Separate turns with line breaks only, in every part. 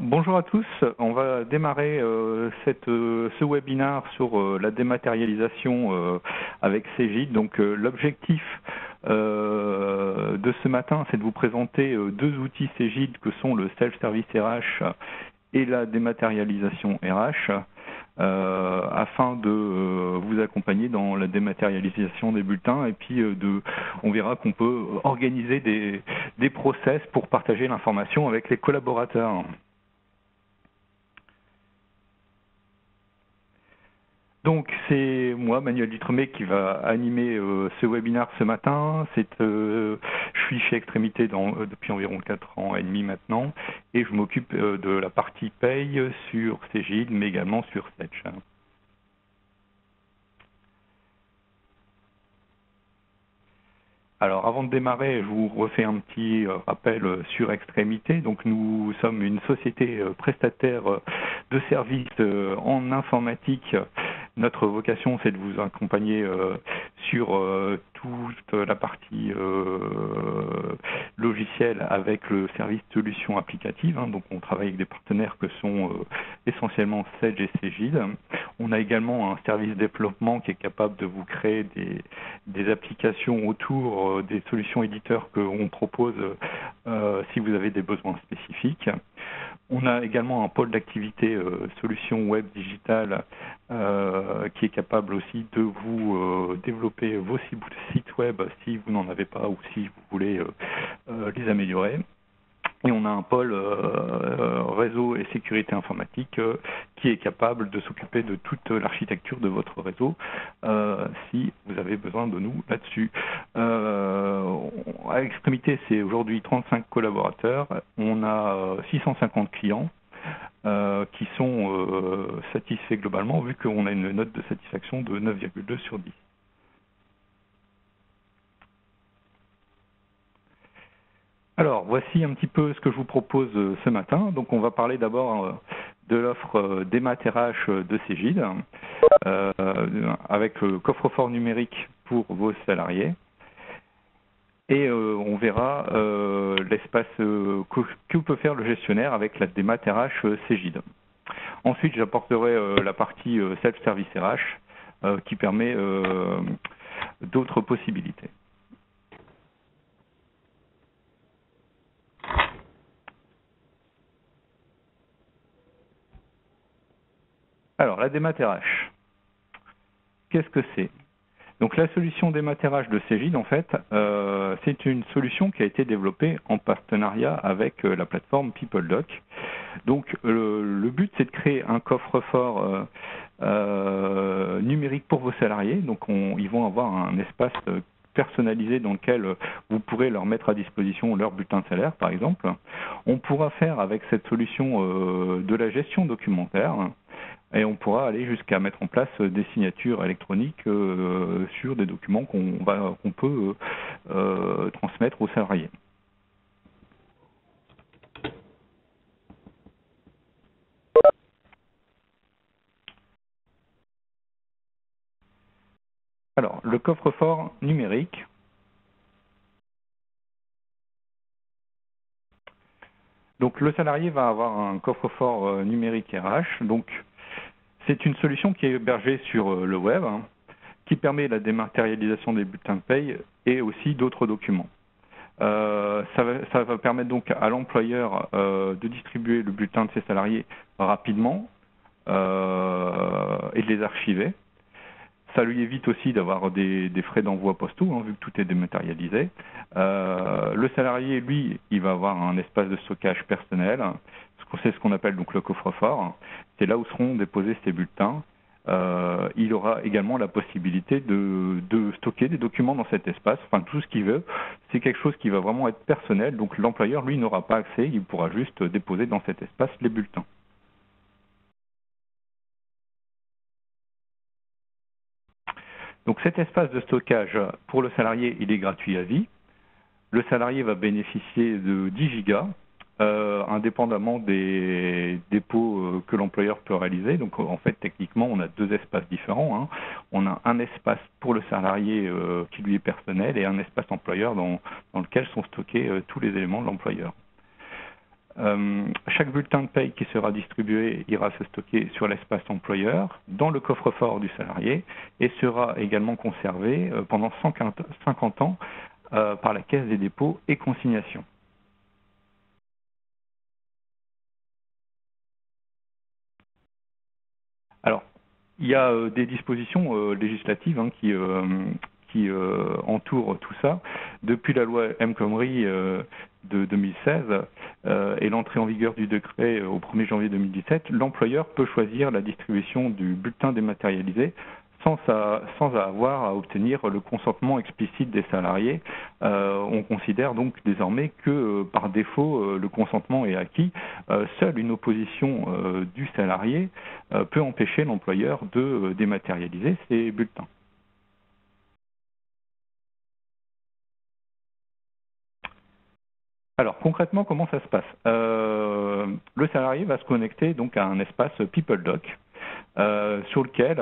Bonjour à tous, on va démarrer ce webinaire sur la dématérialisation avec Cegid. Donc l'objectif de ce matin, c'est de vous présenter deux outils Cegid que sont le Self-Service RH et la dématérialisation RH afin de vous accompagner dans la dématérialisation des bulletins et puis on verra qu'on peut organiser des process pour partager l'information avec les collaborateurs. Donc c'est moi, Manuel Dutremet, qui va animer ce webinaire ce matin. Je suis chez Extrémité depuis environ 4 ans et demi maintenant, et je m'occupe de la partie paye sur Cegid, mais également sur Sedge. Alors avant de démarrer, je vous refais un petit rappel sur Extrémité. Donc nous sommes une société prestataire de services en informatique. Notre vocation, c'est de vous accompagner sur toute la partie logicielle avec le service solutions applicatives. Donc on travaille avec des partenaires que sont essentiellement Sedge et Cegid. On a également un service développement qui est capable de vous créer des applications autour des solutions éditeurs qu'on propose si vous avez des besoins spécifiques. On a également un pôle d'activité solutions web digitales qui est capable aussi de vous développer vos sites web si vous n'en avez pas ou si vous voulez les améliorer. Et on a un pôle réseau et sécurité informatique qui est capable de s'occuper de toute l'architecture de votre réseau si vous avez besoin de nous là-dessus. À Extrémité, c'est aujourd'hui 35 collaborateurs. On a 650 clients qui sont satisfaits globalement, vu qu'on a une note de satisfaction de 9,2 sur 10. Alors, voici un petit peu ce que je vous propose ce matin. Donc, on va parler d'abord de l'offre Démat RH de Cegid, avec le coffre-fort numérique pour vos salariés. Et on verra l'espace que peut faire le gestionnaire avec la Démat RH Cegid. Ensuite, j'apporterai la partie Self-Service RH qui permet d'autres possibilités. Alors, la Démat RH, qu'est-ce que c'est? Donc, la solution Démat RH de Cegid, en fait, c'est une solution qui a été développée en partenariat avec la plateforme PeopleDoc. Donc, le but, c'est de créer un coffre-fort numérique pour vos salariés. Donc, ils vont avoir un espace personnalisé dans lequel vous pourrez leur mettre à disposition leur bulletin de salaire, par exemple. On pourra faire avec cette solution de la gestion documentaire. Et on pourra aller jusqu'à mettre en place des signatures électroniques sur des documents qu'on peut transmettre aux salariés. Alors, le coffre-fort numérique. Donc, le salarié va avoir un coffre-fort numérique RH. Donc, c'est une solution qui est hébergée sur le web, qui permet la dématérialisation des bulletins de paye et aussi d'autres documents. Ça va permettre donc à l'employeur de distribuer le bulletin de ses salariés rapidement et de les archiver. Ça lui évite aussi d'avoir des frais d'envoi postaux, vu que tout est dématérialisé. Le salarié, lui, il va avoir un espace de stockage personnel. C'est ce qu'on appelle donc le coffre-fort. C'est là où seront déposés ces bulletins. Il aura également la possibilité de stocker des documents dans cet espace, enfin tout ce qu'il veut. C'est quelque chose qui va vraiment être personnel, donc l'employeur, lui, n'aura pas accès, il pourra juste déposer dans cet espace les bulletins. Donc cet espace de stockage, pour le salarié, il est gratuit à vie. Le salarié va bénéficier de 10 gigas, indépendamment des dépôts que l'employeur peut réaliser. Donc en fait, techniquement, on a deux espaces différents. On a un espace pour le salarié qui lui est personnel et un espace employeur dans lequel sont stockés tous les éléments de l'employeur. Chaque bulletin de paye qui sera distribué ira se stocker sur l'espace employeur, dans le coffre-fort du salarié, et sera également conservé pendant 50 ans par la Caisse des dépôts et consignations. Alors, il y a des dispositions législatives qui entourent tout ça. Depuis la loi El Khomri de 2016 et l'entrée en vigueur du décret au 1er janvier 2017, l'employeur peut choisir la distribution du bulletin dématérialisé sans avoir à obtenir le consentement explicite des salariés. On considère donc désormais que par défaut, le consentement est acquis. Seule une opposition du salarié peut empêcher l'employeur de dématérialiser ces bulletins. Alors concrètement, comment ça se passe? Le salarié va se connecter donc à un espace PeopleDoc sur lequel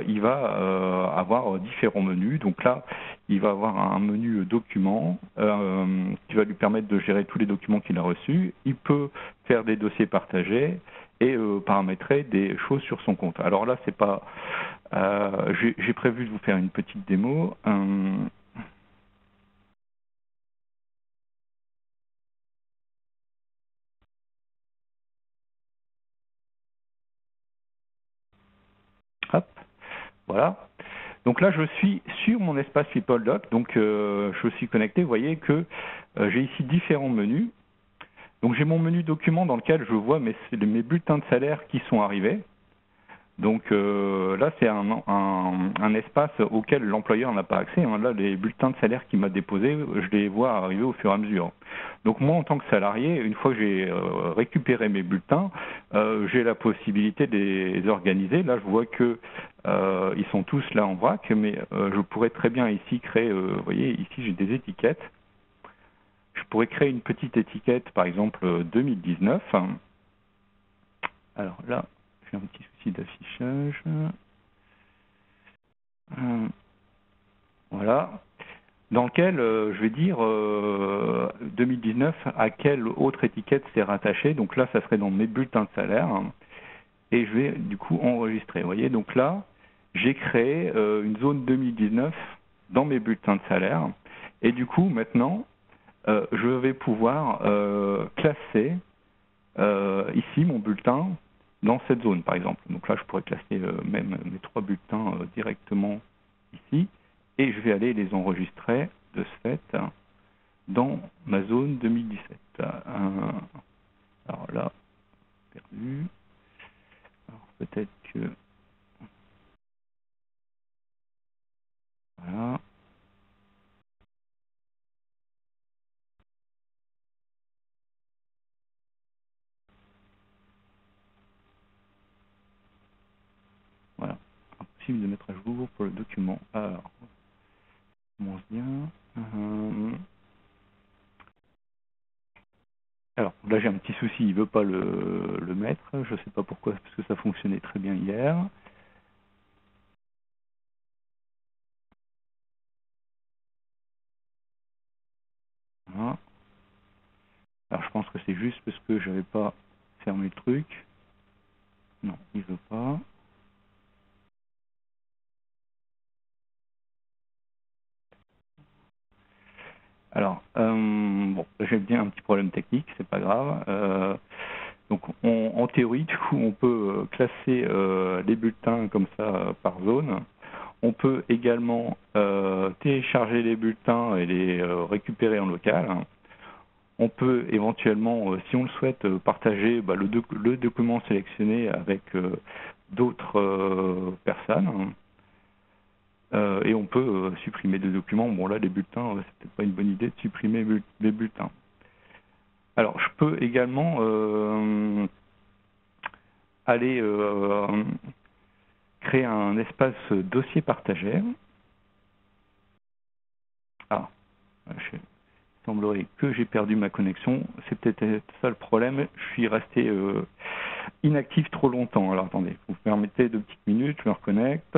il va avoir différents menus. Donc là, il va avoir un menu documents qui va lui permettre de gérer tous les documents qu'il a reçus. Il peut faire des dossiers partagés et paramétrer des choses sur son compte. Alors là, c'est pas. J'ai prévu de vous faire une petite démo. Hop, voilà. Donc là, je suis sur mon espace PeopleDoc, donc je suis connecté. Vous voyez que j'ai ici différents menus. Donc j'ai mon menu documents dans lequel je vois mes bulletins de salaire qui sont arrivés. Donc là, c'est un espace auquel l'employeur n'a pas accès. Là, les bulletins de salaire qu'il m'a déposés, je les vois arriver au fur et à mesure. Donc moi, en tant que salarié, une fois que j'ai récupéré mes bulletins, j'ai la possibilité de les organiser. Là, je vois que ils sont tous là en vrac, mais je pourrais très bien ici créer, vous voyez, ici j'ai des étiquettes. Je pourrais créer une petite étiquette, par exemple 2019. Alors là, j'ai un petit souci d'affichage. Voilà. Dans lequel je vais dire 2019, à quelle autre étiquette c'est rattaché. Donc là, ça serait dans mes bulletins de salaire. Et je vais du coup enregistrer. Vous voyez, donc là, j'ai créé une zone 2019 dans mes bulletins de salaire. Et du coup, maintenant, je vais pouvoir classer ici mon bulletin dans cette zone, par exemple. Donc là, je pourrais classer même mes 3 bulletins directement ici, et je vais aller les enregistrer de ce fait dans ma zone 2017. Alors là, perdu. Alors peut-être que... Voilà. Voilà. Impossible de mettre à jour pour le document. Alors, on commence bien. Alors là j'ai un petit souci, il ne veut pas le mettre, je ne sais pas pourquoi, parce que ça fonctionnait très bien hier. Voilà. Alors je pense que c'est juste parce que je n'avais pas fermé le truc. Non, il ne veut pas. Alors, bon, j'ai bien un petit problème technique, c'est pas grave. Donc en théorie, du coup, on peut classer les bulletins comme ça par zone. On peut également télécharger les bulletins et les récupérer en local. On peut éventuellement, si on le souhaite, partager le document sélectionné avec d'autres personnes. Et on peut supprimer des documents. Bon là, les bulletins, c'est peut-être pas une bonne idée de supprimer les bulletins. Alors, je peux également aller créer un espace dossier partagé. Ah, il semblerait que j'ai perdu ma connexion. C'est peut-être ça le problème. Je suis resté inactif trop longtemps. Alors attendez, vous me permettez 2 petites minutes, je me reconnecte.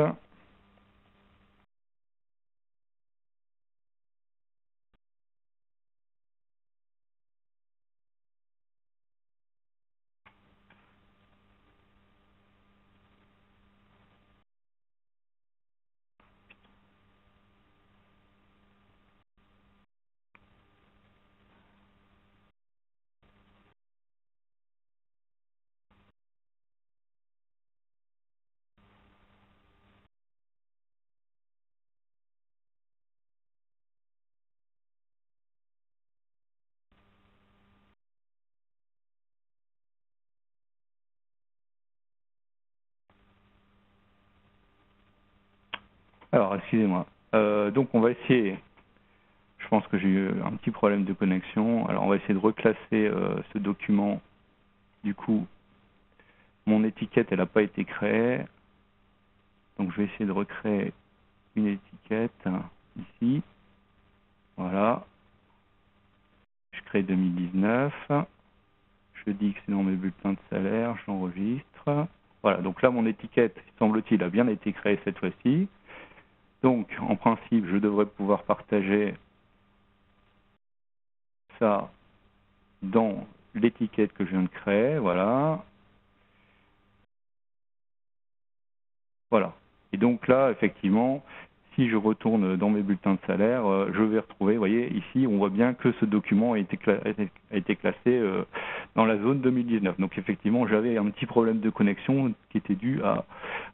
Alors, excusez-moi. Donc, on va essayer. Je pense que j'ai eu un petit problème de connexion. Alors, on va essayer de reclasser ce document. Du coup, mon étiquette, elle n'a pas été créée. Donc, je vais essayer de recréer une étiquette ici. Voilà. Je crée 2019. Je dis que c'est dans mes bulletins de salaire. J'enregistre. Voilà. Donc là, mon étiquette, semble-t-il, a bien été créée cette fois-ci. Donc, en principe, je devrais pouvoir partager ça dans l'étiquette que je viens de créer, voilà. Voilà. Et donc là, effectivement, si je retourne dans mes bulletins de salaire, je vais retrouver, vous voyez, ici, on voit bien que ce document a été classé dans la zone 2019. Donc effectivement, j'avais un petit problème de connexion qui était dû à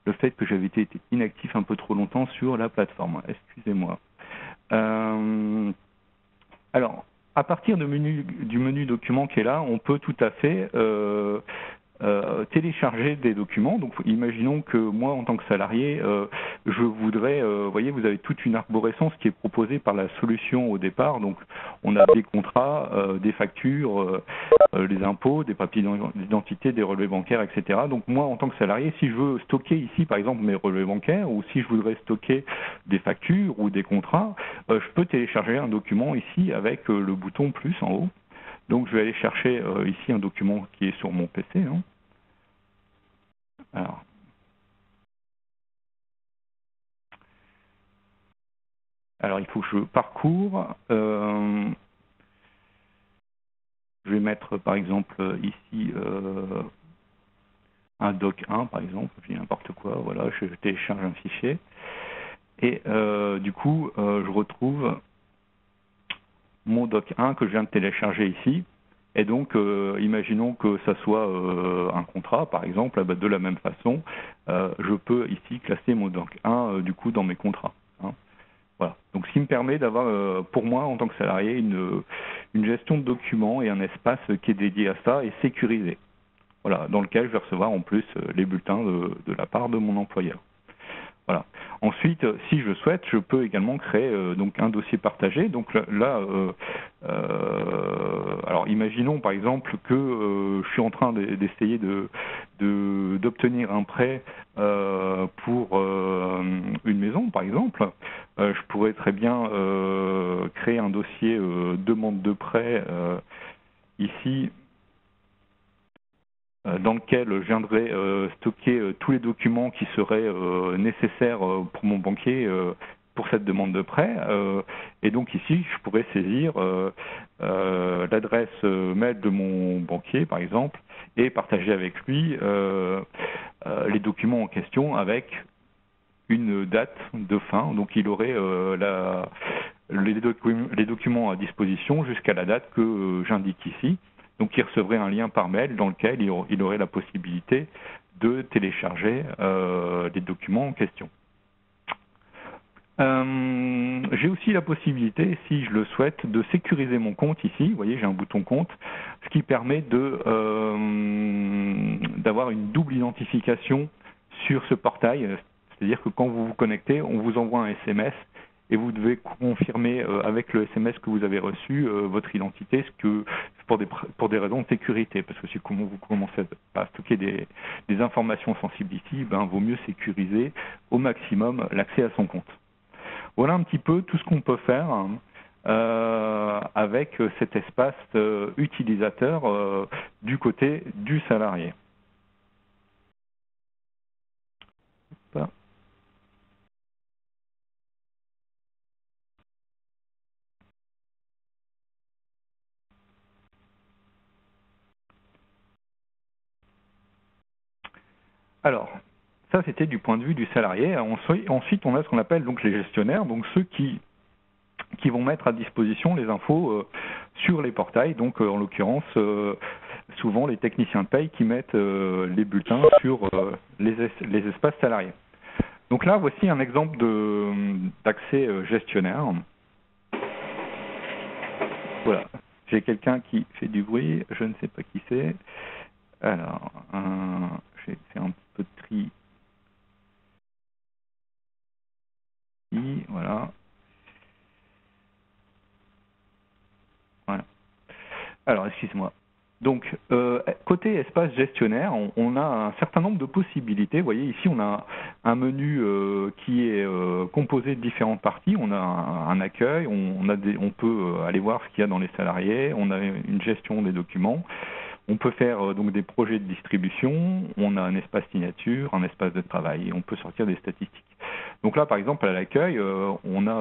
le fait que j'avais été inactif un peu trop longtemps sur la plateforme. Excusez-moi. Alors, à partir du menu document qui est là, on peut tout à fait télécharger des documents. Donc, imaginons que moi, en tant que salarié, je voudrais, vous voyez, vous avez toute une arborescence qui est proposée par la solution au départ. Donc, on a des contrats, des factures, les impôts, des papiers d'identité, des relevés bancaires, etc. Donc, moi, en tant que salarié, si je veux stocker ici, par exemple, mes relevés bancaires, ou si je voudrais stocker des factures ou des contrats, je peux télécharger un document ici avec le bouton plus en haut. Donc, je vais aller chercher ici un document qui est sur mon PC. Hein. Alors, il faut que je parcours. Je vais mettre, par exemple, ici un doc 1, par exemple. Je dis n'importe quoi. Voilà, je télécharge un fichier. Et du coup, je retrouve mon doc 1 que je viens de télécharger ici. Et donc, imaginons que ça soit un contrat, par exemple, de la même façon, je peux ici classer mon doc 1 du coup dans mes contrats. Hein. Voilà. Donc, ce qui me permet d'avoir, pour moi, en tant que salarié, une gestion de documents et un espace qui est dédié à ça et sécurisé. Voilà, dans lequel je vais recevoir en plus les bulletins de la part de mon employeur. Voilà. Ensuite, si je souhaite, je peux également créer donc un dossier partagé. Donc là, alors imaginons par exemple que je suis en train d'essayer d'obtenir un prêt pour une maison, par exemple. Je pourrais très bien créer un dossier demande de prêt ici, dans lequel je viendrai stocker tous les documents qui seraient nécessaires pour mon banquier pour cette demande de prêt. Et donc ici, je pourrais saisir l'adresse mail de mon banquier, par exemple, et partager avec lui les documents en question avec une date de fin. Donc il aurait les documents à disposition jusqu'à la date que j'indique ici. Donc il recevrait un lien par mail dans lequel il aurait la possibilité de télécharger les documents en question. J'ai aussi la possibilité, si je le souhaite, de sécuriser mon compte ici. Vous voyez, j'ai un bouton compte, ce qui permet d'avoir une double identification sur ce portail. C'est-à-dire que quand vous vous connectez, on vous envoie un SMS et vous devez confirmer avec le SMS que vous avez reçu votre identité, pour des raisons de sécurité, parce que si vous commencez à stocker des informations sensibles ici, ben, vaut mieux sécuriser au maximum l'accès à son compte. Voilà un petit peu tout ce qu'on peut faire avec cet espace utilisateur du côté du salarié. Alors, ça c'était du point de vue du salarié. Ensuite, on a ce qu'on appelle donc les gestionnaires, donc ceux qui vont mettre à disposition les infos sur les portails, donc en l'occurrence souvent les techniciens de paye qui mettent les bulletins sur les espaces salariés. Donc là, voici un exemple d'accès gestionnaire. Voilà, j'ai quelqu'un qui fait du bruit, je ne sais pas qui c'est. Alors, j'ai fait un peu de tri. Alors, excuse-moi. Donc, côté espace gestionnaire, on a un certain nombre de possibilités. Vous voyez, ici, on a un menu qui est composé de différentes parties. On a un accueil, on peut aller voir ce qu'il y a dans les salariés, on a une gestion des documents. On peut faire donc des projets de distribution, on a un espace signature, un espace de travail, et on peut sortir des statistiques. Donc là, par exemple, à l'accueil, on a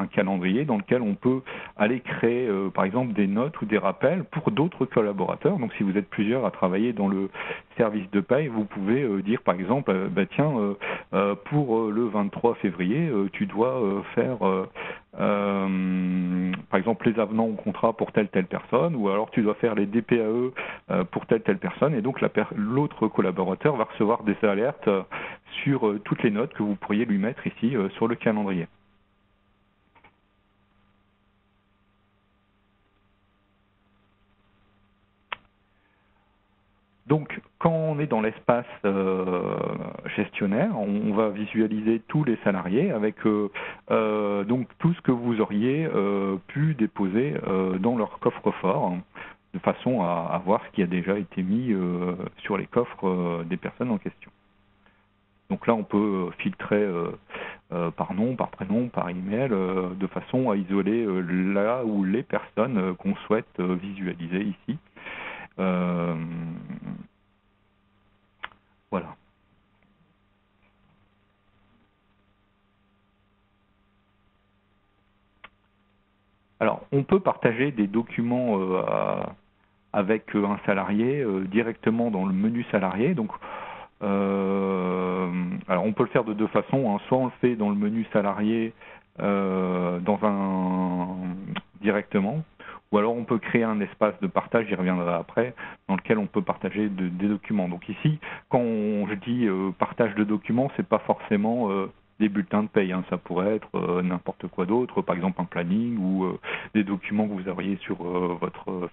un calendrier dans lequel on peut aller créer, par exemple, des notes ou des rappels pour d'autres collaborateurs. Donc si vous êtes plusieurs à travailler dans le service de paye, vous pouvez dire, par exemple, tiens, pour le 23 février, tu dois faire par exemple les avenants au contrat pour telle personne, ou alors tu dois faire les DPAE pour telle personne, et donc l'autre collaborateur va recevoir des alertes sur toutes les notes que vous pourriez lui mettre ici sur le calendrier. Donc, quand on est dans l'espace gestionnaire, on va visualiser tous les salariés avec donc tout ce que vous auriez pu déposer dans leur coffre-fort, de façon à voir ce qui a déjà été mis sur les coffres des personnes en question. Donc là, on peut filtrer par nom, par prénom, par email, de façon à isoler là où les personnes qu'on souhaite visualiser ici. Voilà. Alors, on peut partager des documents avec un salarié directement dans le menu salarié. Donc, alors on peut le faire de deux façons, hein. Soit on le fait dans le menu salarié directement, ou alors on peut créer un espace de partage, j'y reviendrai après, dans lequel on peut partager des documents. Donc ici, quand je dis partage de documents, c'est pas forcément des bulletins de paye, hein. Ça pourrait être n'importe quoi d'autre, par exemple un planning ou des documents que vous auriez sur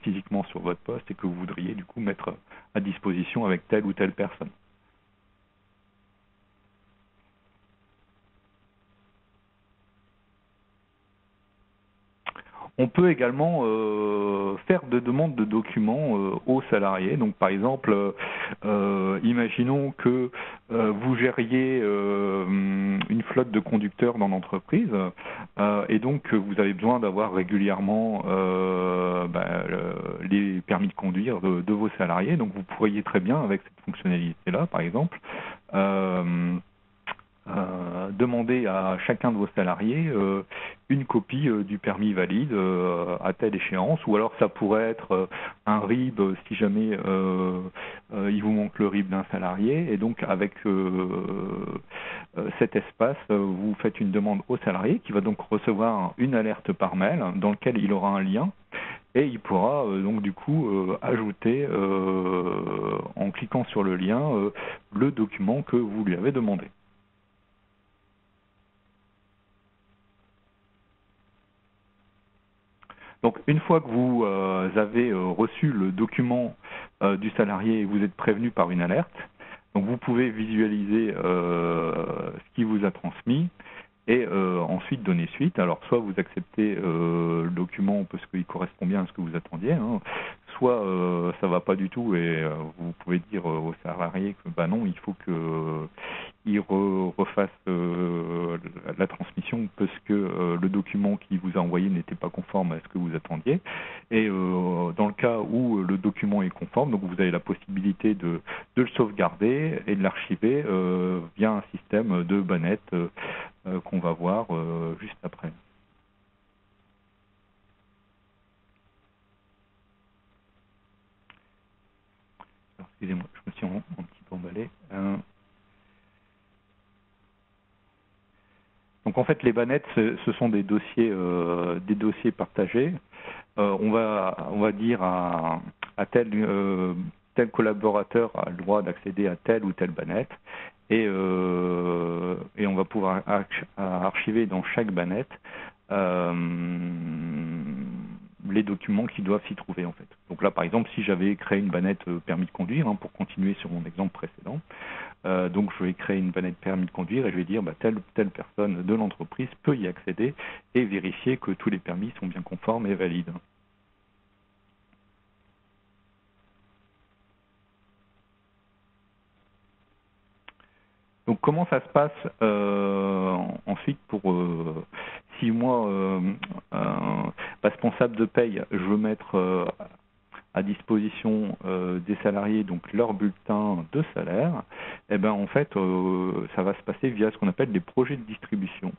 physiquement sur votre poste et que vous voudriez du coup mettre à disposition avec telle ou telle personne. On peut également faire de demandes de documents aux salariés. Donc, par exemple, imaginons que vous gériez une flotte de conducteurs dans l'entreprise et donc vous avez besoin d'avoir régulièrement les permis de conduire de vos salariés. Donc, vous pourriez très bien, avec cette fonctionnalité-là, par exemple, demander à chacun de vos salariés une copie du permis valide à telle échéance, ou alors ça pourrait être un RIB si jamais il vous manque le RIB d'un salarié, et donc avec cet espace, vous faites une demande au salarié qui va donc recevoir une alerte par mail dans lequel il aura un lien, et il pourra donc du coup ajouter en cliquant sur le lien le document que vous lui avez demandé. Donc une fois que vous avez reçu le document du salarié et vous êtes prévenu par une alerte, donc vous pouvez visualiser ce qui vous a transmis et ensuite donner suite. Alors soit vous acceptez le document parce qu'il correspond bien à ce que vous attendiez, hein, soit ça va pas du tout et vous pouvez dire au salarié que bah non, il faut que il refasse la transmission parce que le document qu'il vous a envoyé n'était pas conforme à ce que vous attendiez. Et dans le cas où le document est conforme, donc vous avez la possibilité de le sauvegarder et de l'archiver via un système de bannettes qu'on va voir juste après. Excusez-moi, je me suis un petit peu emballé. Donc en fait, les bannettes, ce sont des dossiers partagés. On va dire à tel collaborateur a le droit d'accéder à telle ou telle bannette, et on va pouvoir archiver dans chaque bannette les documents qui doivent s'y trouver en fait. Donc là par exemple, si j'avais créé une bannette permis de conduire, hein, pour continuer sur mon exemple précédent, donc je vais créer une bannette permis de conduire et je vais dire telle personne de l'entreprise peut y accéder et vérifier que tous les permis sont bien conformes et valides. Donc comment ça se passe ensuite pour si moi, responsable de paye, je veux mettre à disposition des salariés donc leur bulletin de salaire, et ben en fait ça va se passer via ce qu'on appelle des projets de distribution.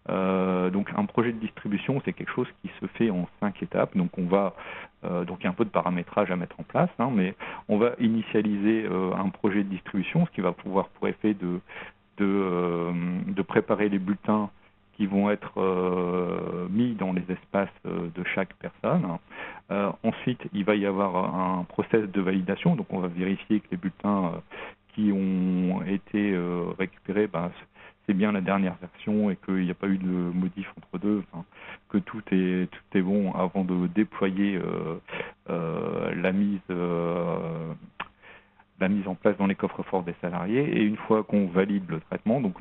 Donc un projet de distribution, c'est quelque chose qui se fait en 5 étapes. Donc on va donc il y a un peu de paramétrage à mettre en place, hein, mais on va initialiser un projet de distribution, ce qui va pouvoir pour effet de préparer les bulletins qui vont être mis dans les espaces de chaque personne. Ensuite, il va y avoir un process de validation, donc on va vérifier que les bulletins qui ont été récupérés, c'est bien la dernière version et qu'il n'y a pas eu de modif entre deux, que tout est bon avant de déployer la mise en place dans les coffres-forts des salariés. Et une fois qu'on valide le traitement, donc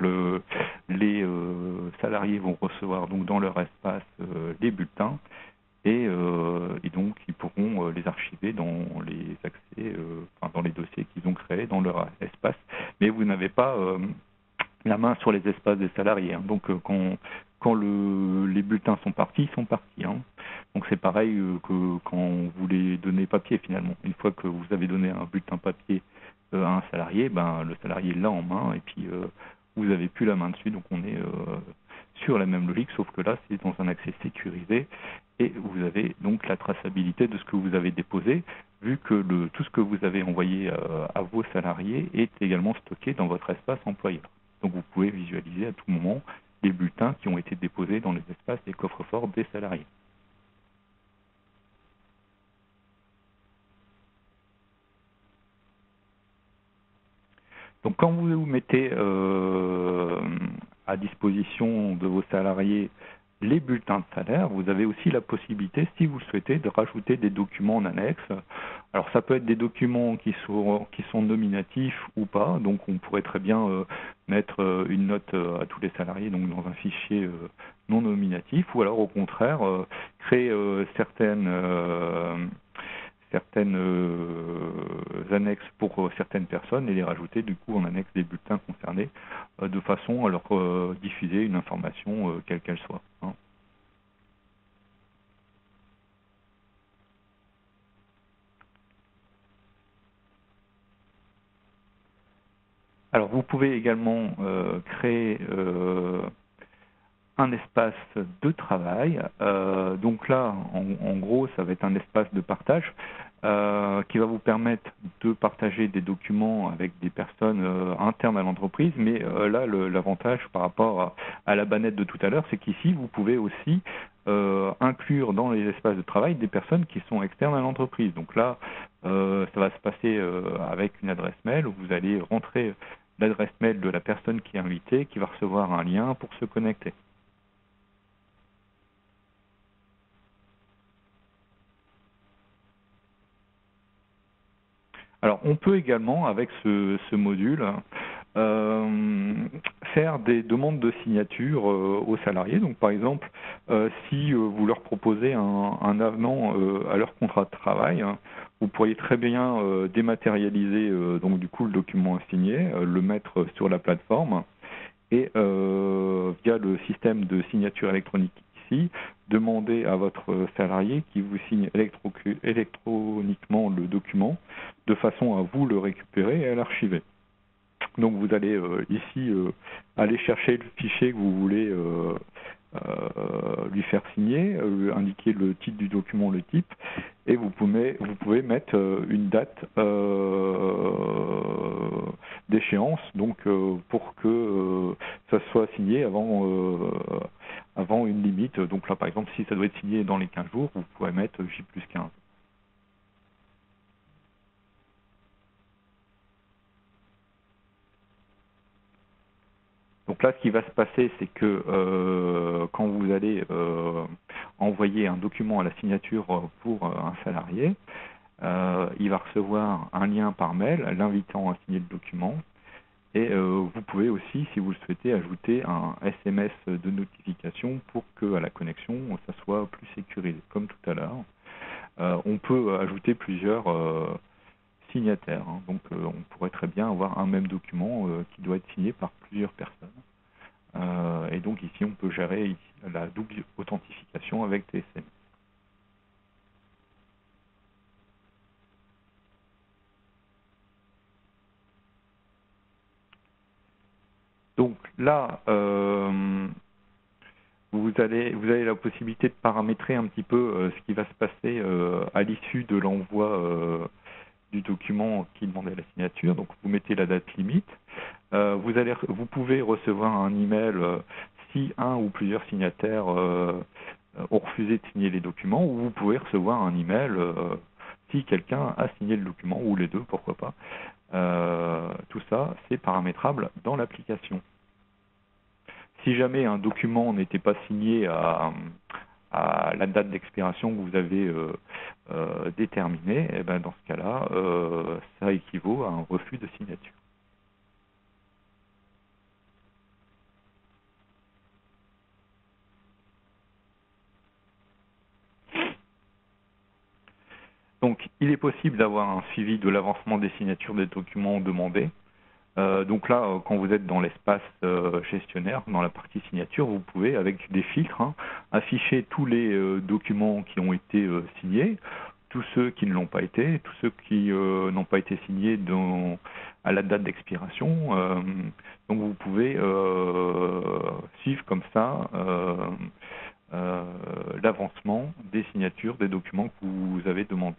les salariés vont recevoir donc dans leur espace les bulletins et donc ils pourront les archiver dans les accès, dans les dossiers qu'ils ont créés dans leur espace. Mais vous n'avez pas la main sur les espaces des salariés, hein. Donc quand les bulletins sont partis, ils sont partis, hein. Donc c'est pareil que quand vous les donnez papier finalement. Une fois que vous avez donné un bulletin papier à un salarié, le salarié l'a en main et puis vous n'avez plus la main dessus. Donc on est sur la même logique, sauf que là c'est dans un accès sécurisé et vous avez donc la traçabilité de ce que vous avez déposé, vu que tout ce que vous avez envoyé à vos salariés est également stocké dans votre espace employeur. Donc vous pouvez visualiser à tout moment les bulletins qui ont été déposés dans les espaces des coffres-forts des salariés. Donc quand vous mettez à disposition de vos salariés les bulletins de salaire, vous avez aussi la possibilité, si vous le souhaitez, de rajouter des documents en annexe. Alors ça peut être des documents qui sont nominatifs ou pas, donc on pourrait très bien mettre une note à tous les salariés donc dans un fichier non nominatif, ou alors au contraire créer certaines annexes pour certaines personnes et les rajouter du coup en annexe des bulletins concernés de façon à leur diffuser une information quelle qu'elle soit, hein. Alors vous pouvez également créer un espace de travail. Donc là, en gros, ça va être un espace de partage qui va vous permettre de partager des documents avec des personnes internes à l'entreprise. Mais là, l'avantage par rapport à la bannette de tout à l'heure, c'est qu'ici, vous pouvez aussi inclure dans les espaces de travail des personnes qui sont externes à l'entreprise. Donc là, ça va se passer avec une adresse mail où vous allez rentrer l'adresse mail de la personne qui est invitée, qui va recevoir un lien pour se connecter. Alors, on peut également, avec ce module, faire des demandes de signature aux salariés. Donc, par exemple, si vous leur proposez un avenant à leur contrat de travail, hein, vous pourriez très bien dématérialiser donc du coup le document signé, le mettre sur la plateforme et via le système de signature électronique ici, demander à votre salarié qui vous signe électroniquement le document de façon à vous le récupérer et à l'archiver. Donc vous allez ici aller chercher le fichier que vous voulez lui faire signer, indiquer le titre du document, le type, et vous pouvez mettre une date d'échéance, donc pour que ça soit signé avant une limite. Donc là, par exemple, si ça doit être signé dans les 15 jours, vous pourrez mettre J+15. Donc là, ce qui va se passer, c'est que quand vous allez envoyer un document à la signature pour un salarié, il va recevoir un lien par mail l'invitant à signer le document. Et vous pouvez aussi, si vous le souhaitez, ajouter un SMS de notification pour qu'à la connexion, ça soit plus sécurisé, comme tout à l'heure. On peut ajouter plusieurs signataires. Hein. Donc on pourrait très bien avoir un même document qui doit être signé par plusieurs personnes. Et donc ici on peut gérer la double authentification avec TSM. Donc là, vous avez la possibilité de paramétrer un petit peu ce qui va se passer à l'issue de l'envoi du document qui demandait la signature. Donc vous mettez la date limite. Vous pouvez recevoir un email si un ou plusieurs signataires ont refusé de signer les documents, ou vous pouvez recevoir un email si quelqu'un a signé le document, ou les deux, pourquoi pas. Tout ça, c'est paramétrable dans l'application. Si jamais un document n'était pas signé à la date d'expiration que vous avez déterminée, et ben dans ce cas-là, ça équivaut à un refus de signature. Donc, il est possible d'avoir un suivi de l'avancement des signatures des documents demandés. Donc là, quand vous êtes dans l'espace gestionnaire, dans la partie signature, vous pouvez, avec des filtres, afficher tous les documents qui ont été signés, tous ceux qui ne l'ont pas été, tous ceux qui n'ont pas été signés à la date d'expiration. Donc vous pouvez suivre comme ça l'avancement des signatures des documents que vous avez demandés.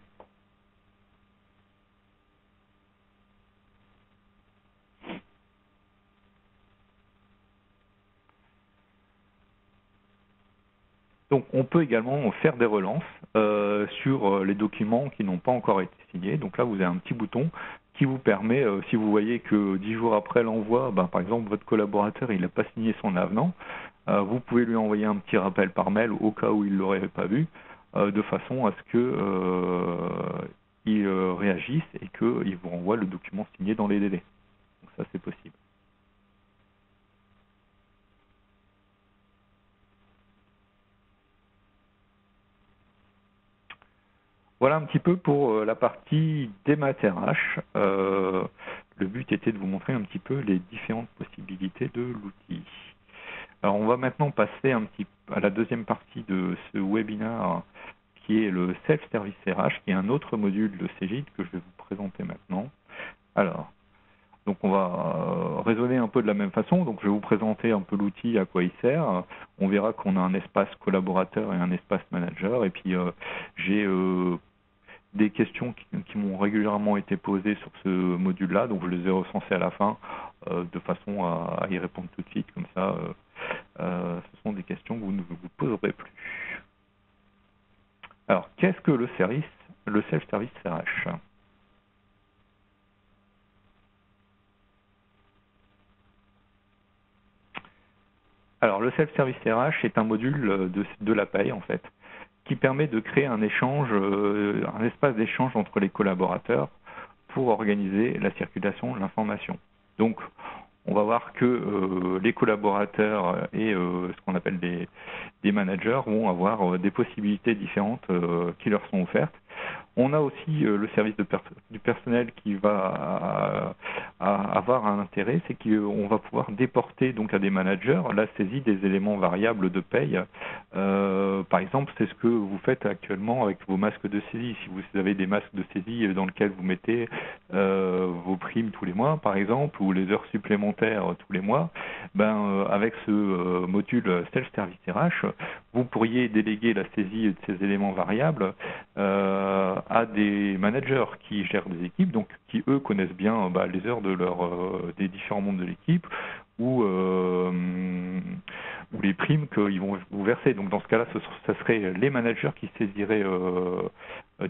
Donc on peut également faire des relances sur les documents qui n'ont pas encore été signés. Donc là, vous avez un petit bouton qui vous permet, si vous voyez que 10 jours après l'envoi, par exemple, votre collaborateur il n'a pas signé son avenant, vous pouvez lui envoyer un petit rappel par mail au cas où il ne l'aurait pas vu, de façon à ce qu'il réagisse et qu'il vous renvoie le document signé dans les délais. Donc ça, c'est possible. Voilà un petit peu pour la partie démat RH. Le but était de vous montrer un petit peu les différentes possibilités de l'outil. Alors on va maintenant passer à la deuxième partie de ce webinaire qui est le Self-Service RH, qui est un autre module de Cegid que je vais vous présenter maintenant. Alors, donc on va raisonner un peu de la même façon. Donc je vais vous présenter un peu l'outil, à quoi il sert. On verra qu'on a un espace collaborateur et un espace manager. Et puis j'ai des questions qui m'ont régulièrement été posées sur ce module-là, donc je les ai recensées à la fin de façon à y répondre tout de suite, comme ça ce sont des questions que vous ne vous poserez plus. Alors, qu'est-ce que le self-service RH? Alors, le self-service RH est un module de la paye, en fait, qui permet de créer un espace d'échange entre les collaborateurs pour organiser la circulation de l'information. Donc, on va voir que les collaborateurs et ce qu'on appelle des managers vont avoir des possibilités différentes qui leur sont offertes. On a aussi le service du personnel qui va avoir un intérêt, c'est qu'on va pouvoir déporter donc à des managers la saisie des éléments variables de paye. Par exemple, c'est ce que vous faites actuellement avec vos masques de saisie. Si vous avez des masques de saisie dans lesquels vous mettez vos primes tous les mois, par exemple, ou les heures supplémentaires tous les mois, avec ce module Self-Service RH, vous pourriez déléguer la saisie de ces éléments variables à des managers qui gèrent des équipes, donc qui eux connaissent bien les heures des différents membres de l'équipe ou les primes qu'ils vont vous verser. Donc dans ce cas-là, ce serait les managers qui saisiraient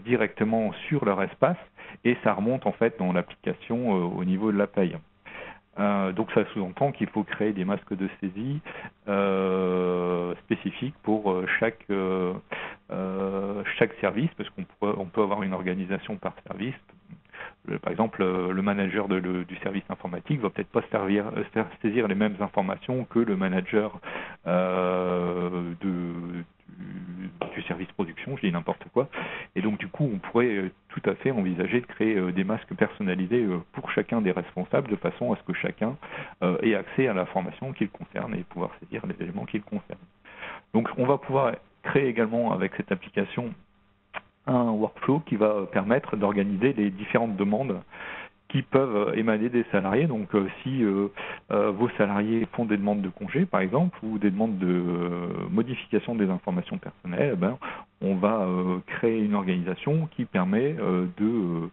directement sur leur espace et ça remonte en fait dans l'application au niveau de la paye. Donc ça sous-entend qu'il faut créer des masques de saisie spécifiques pour chaque service, parce qu'on peut avoir une organisation par service. Par exemple, le manager du service informatique va peut-être pas saisir les mêmes informations que le manager du service production, je dis n'importe quoi. Et donc du coup, on pourrait tout à fait envisager de créer des masques personnalisés pour chacun des responsables, de façon à ce que chacun ait accès à l'information qui le concerne et pouvoir saisir les éléments qui le concernent. Donc on va pouvoir créer également avec cette application un workflow qui va permettre d'organiser les différentes demandes qui peuvent émaner des salariés. Donc si vos salariés font des demandes de congé, par exemple, ou des demandes de modification des informations personnelles, on va créer une organisation qui permet de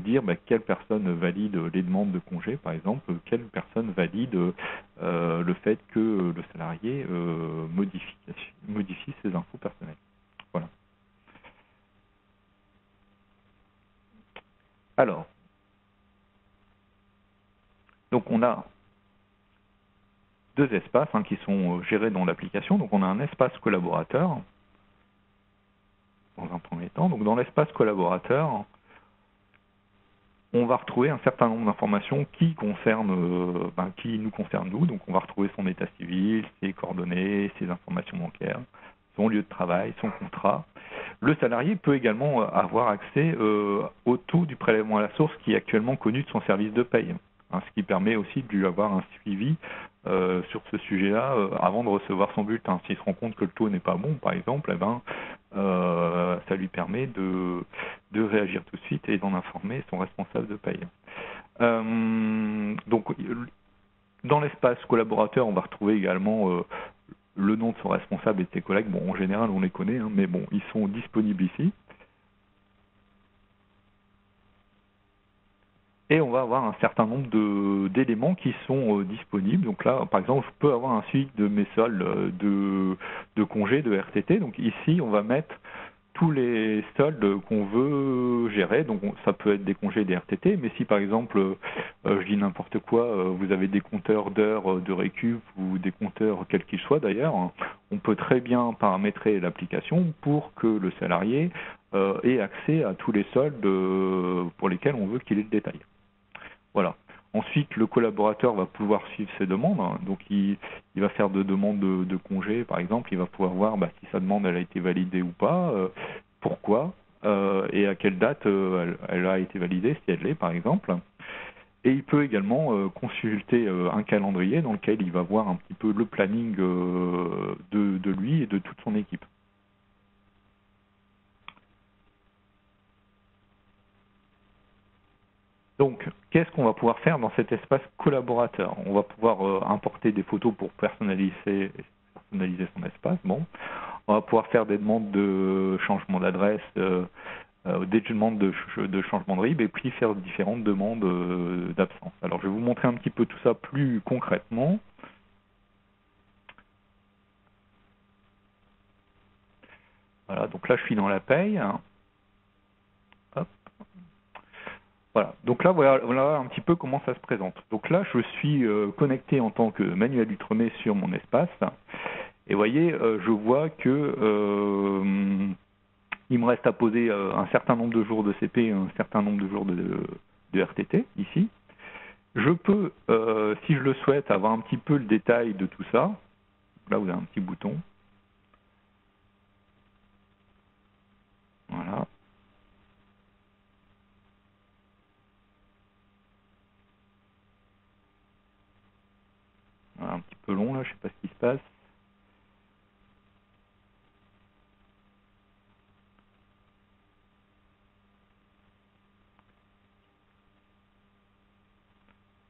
dire quelle personne valide les demandes de congé, par exemple, quelle personne valide le fait que le salarié modifie ses infos personnelles. Voilà. Alors, donc on a deux espaces qui sont gérés dans l'application. Donc on a un espace collaborateur, dans un premier temps. Donc dans l'espace collaborateur, on va retrouver un certain nombre d'informations qui nous concernent nous. Donc on va retrouver son état civil, ses coordonnées, ses informations bancaires, son lieu de travail, son contrat. Le salarié peut également avoir accès au taux du prélèvement à la source qui est actuellement connu de son service de paye. Ce qui permet aussi de lui avoir un suivi sur ce sujet-là avant de recevoir son bulletin. S'il se rend compte que le taux n'est pas bon, par exemple, ça lui permet de réagir tout de suite et d'en informer son responsable de paye. Donc, dans l'espace collaborateur, on va retrouver également le nom de son responsable et de ses collègues. Bon, en général, on les connaît, mais bon, ils sont disponibles ici. Et on va avoir un certain nombre d'éléments qui sont disponibles. Donc là, par exemple, je peux avoir un suivi de mes soldes de congés, de RTT. Donc ici, on va mettre tous les soldes qu'on veut gérer. Donc ça peut être des congés, des RTT, mais si par exemple, je dis n'importe quoi, vous avez des compteurs d'heures de récup ou des compteurs quels qu'ils soient d'ailleurs, on peut très bien paramétrer l'application pour que le salarié ait accès à tous les soldes pour lesquels on veut qu'il ait le détail. Voilà. Ensuite, le collaborateur va pouvoir suivre ses demandes. Donc, il va faire de demandes de congé, par exemple. Il va pouvoir voir si sa demande elle a été validée ou pas, pourquoi, et à quelle date elle a été validée, si elle l'est, par exemple. Et il peut également consulter un calendrier dans lequel il va voir un petit peu le planning de lui et de toute son équipe. Donc, qu'est-ce qu'on va pouvoir faire dans cet espace collaborateur? On va pouvoir importer des photos pour personnaliser son espace. Bon, on va pouvoir faire des demandes de changement d'adresse, des demandes de changement de RIB, et puis faire différentes demandes d'absence. Alors, je vais vous montrer un petit peu tout ça plus concrètement. Voilà, donc là, je suis dans la paye. Hop. Voilà, donc là, voilà un petit peu comment ça se présente. Donc là, je suis connecté en tant que Manuel Outremet sur mon espace. Et vous voyez, je vois que il me reste à poser un certain nombre de jours de CP et un certain nombre de jours de RTT, ici. Je peux, si je le souhaite, avoir un petit peu le détail de tout ça. Là, vous avez un petit bouton. Voilà. Un petit peu long là, je sais pas ce qui se passe.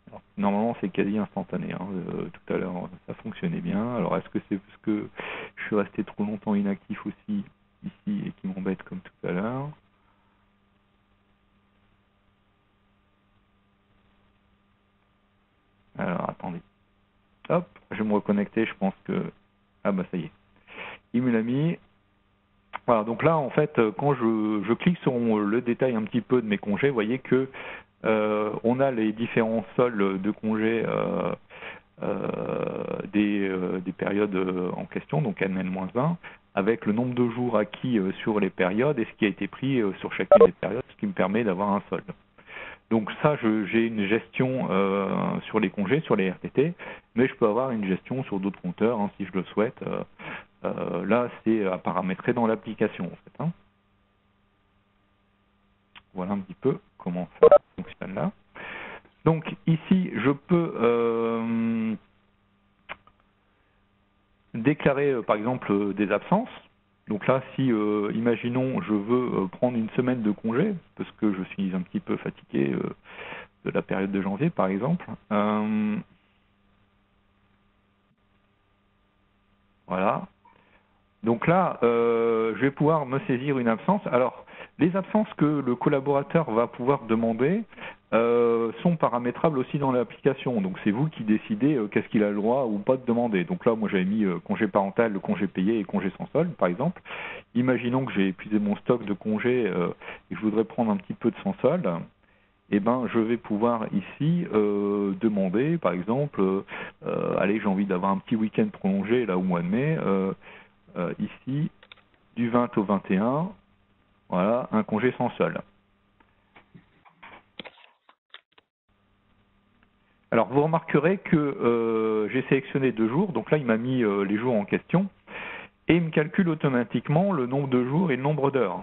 Alors, normalement c'est quasi instantané, tout à l'heure ça fonctionnait bien. Alors est-ce que c'est parce que je suis resté trop longtemps inactif aussi ici et qui m'embête comme tout à l'heure? Alors attendez. Hop, je vais me reconnecter, je pense que... Ah bah ça y est. Il me l'a mis. Voilà, donc là en fait, quand je clique sur le détail un petit peu de mes congés, vous voyez que on a les différents soldes de congés des périodes en question, donc N-1, avec le nombre de jours acquis sur les périodes et ce qui a été pris sur chacune des périodes, ce qui me permet d'avoir un solde. Donc ça, j'ai une gestion sur les congés, sur les RTT, mais je peux avoir une gestion sur d'autres compteurs si je le souhaite. Là, c'est à paramétrer dans l'application en fait. Voilà un petit peu comment ça fonctionne là. Donc ici, je peux déclarer par exemple des absences. Donc là, si, imaginons, je veux prendre une semaine de congé, parce que je suis un petit peu fatigué de la période de janvier, par exemple. Voilà. Donc là, je vais pouvoir me saisir une absence. Alors, les absences que le collaborateur va pouvoir demander sont paramétrables aussi dans l'application. Donc c'est vous qui décidez qu'est-ce qu'il a le droit ou pas de demander. Donc là, moi j'avais mis congé parental, le congé payé et congé sans solde, par exemple. Imaginons que j'ai épuisé mon stock de congés et que je voudrais prendre un petit peu de sans solde. Eh ben, je vais pouvoir ici demander, par exemple, allez, j'ai envie d'avoir un petit week-end prolongé là au mois de mai. Ici, du 20 au 21, voilà, un congé sans solde. Alors, vous remarquerez que j'ai sélectionné 2 jours, donc là, il m'a mis les jours en question, et il me calcule automatiquement le nombre de jours et le nombre d'heures.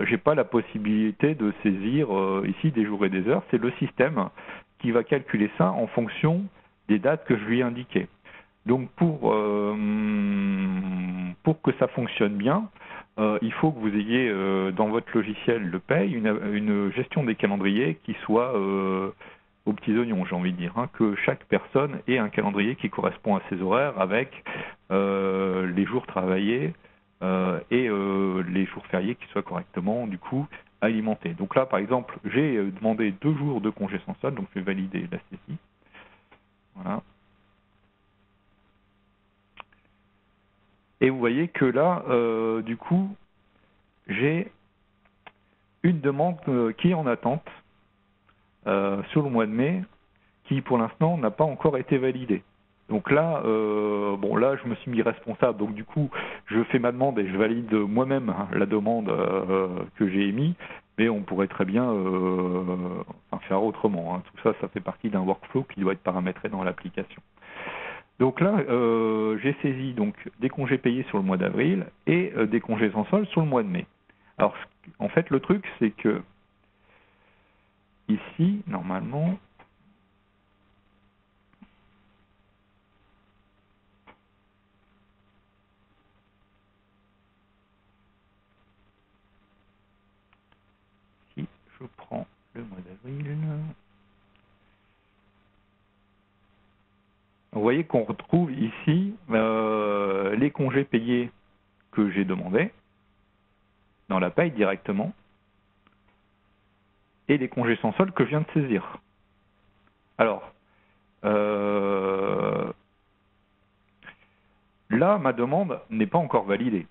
J'ai pas la possibilité de saisir ici des jours et des heures, c'est le système qui va calculer ça en fonction des dates que je lui ai indiquées. Donc pour que ça fonctionne bien, il faut que vous ayez dans votre logiciel de paye une gestion des calendriers qui soit aux petits oignons, j'ai envie de dire, hein, que chaque personne ait un calendrier qui correspond à ses horaires avec les jours travaillés et les jours fériés qui soient correctement du coup alimentés. Donc là par exemple j'ai demandé 2 jours de congé sans solde, donc je vais valider la saisie. Voilà. Et vous voyez que là, du coup, j'ai une demande qui est en attente sur le mois de mai, qui pour l'instant n'a pas encore été validée. Donc là, bon là, je me suis mis responsable. Donc du coup, je fais ma demande et je valide moi-même la demande que j'ai émise. Mais on pourrait très bien faire autrement. Hein. Tout ça, ça fait partie d'un workflow qui doit être paramétré dans l'application. Donc là, j'ai saisi donc des congés payés sur le mois d'avril et des congés sans solde sur le mois de mai. Alors, en fait, le truc, c'est que ici, normalement, si je prends le mois d'avril, vous voyez qu'on retrouve ici les congés payés que j'ai demandés dans la paye directement et les congés sans solde que je viens de saisir. Alors, là, ma demande n'est pas encore validée.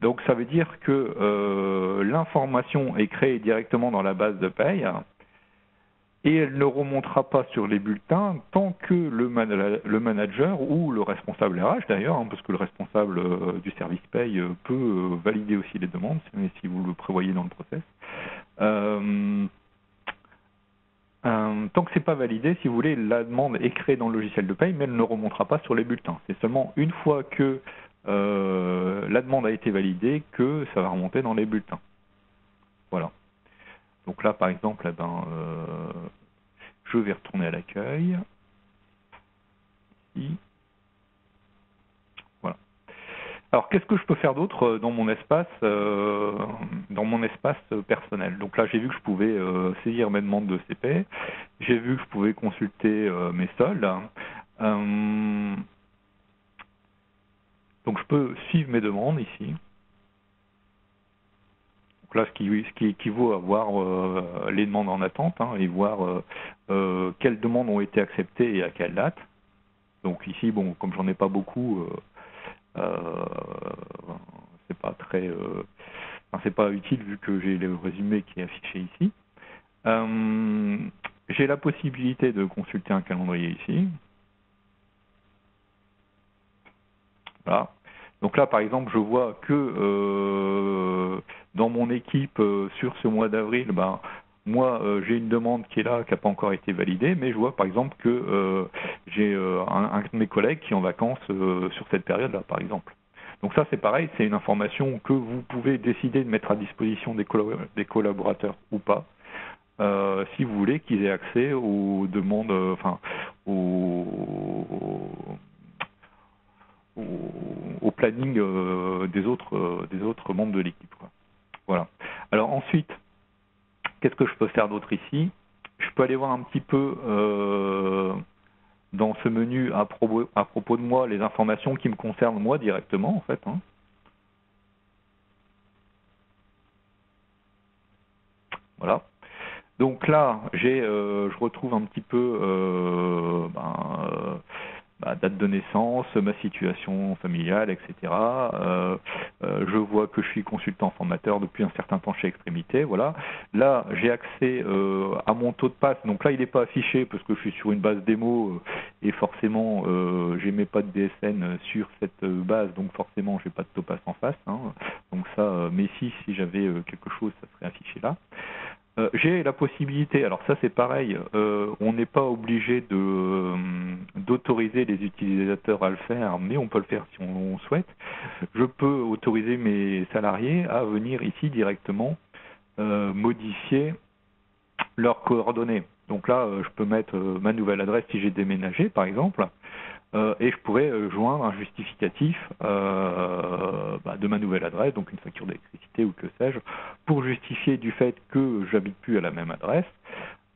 Donc ça veut dire que l'information est créée directement dans la base de paye et elle ne remontera pas sur les bulletins tant que le manager ou le responsable RH d'ailleurs, hein, parce que le responsable du service paye peut valider aussi les demandes si vous le prévoyez dans le process. Tant que ce n'est pas validé, si vous voulez, la demande est créée dans le logiciel de paye, mais elle ne remontera pas sur les bulletins. C'est seulement une fois que la demande a été validée que ça va remonter dans les bulletins. Voilà. Donc là, par exemple, je vais retourner à l'accueil. Voilà. Alors, qu'est-ce que je peux faire d'autre dans mon espace personnel? Donc là, j'ai vu que je pouvais saisir mes demandes de CP. J'ai vu que je pouvais consulter mes soldes. Donc, je peux suivre mes demandes ici. Donc là, ce qui équivaut à voir les demandes en attente et voir quelles demandes ont été acceptées et à quelle date. Donc ici, bon, comme j'en ai pas beaucoup, c'est pas très, c'est pas utile vu que j'ai le résumé qui est affiché ici. J'ai la possibilité de consulter un calendrier ici. Voilà. Donc là, par exemple, je vois que dans mon équipe, sur ce mois d'avril, moi, j'ai une demande qui est là, qui n'a pas encore été validée, mais je vois par exemple que j'ai un de mes collègues qui est en vacances sur cette période-là, par exemple. Donc ça, c'est pareil, c'est une information que vous pouvez décider de mettre à disposition des collaborateurs ou pas, si vous voulez qu'ils aient accès aux demandes, au planning des autres membres de l'équipe, quoi. Voilà. Alors ensuite, qu'est-ce que je peux faire d'autre ici? Je peux aller voir un petit peu dans ce menu à propos de moi les informations qui me concernent moi directement, en fait, hein. Voilà. Donc là, je retrouve un petit peu date de naissance, ma situation familiale, etc. Je vois que je suis consultant formateur depuis un certain temps chez Extrémité, voilà. Là, j'ai accès à mon taux de passe. Donc là, il n'est pas affiché parce que je suis sur une base démo et forcément, j'ai mes pas de DSN sur cette base, donc forcément, j'ai pas de taux de passe en face, hein. Donc ça, mais si j'avais quelque chose, ça serait affiché là. J'ai la possibilité, alors ça c'est pareil, on n'est pas obligé d'autoriser les utilisateurs à le faire, mais on peut le faire si on souhaite. Je peux autoriser mes salariés à venir ici directement modifier leurs coordonnées. Donc là, je peux mettre ma nouvelle adresse si j'ai déménagé par exemple. Et je pourrais joindre un justificatif de ma nouvelle adresse, donc une facture d'électricité ou que sais-je, pour justifier du fait que j'habite plus à la même adresse.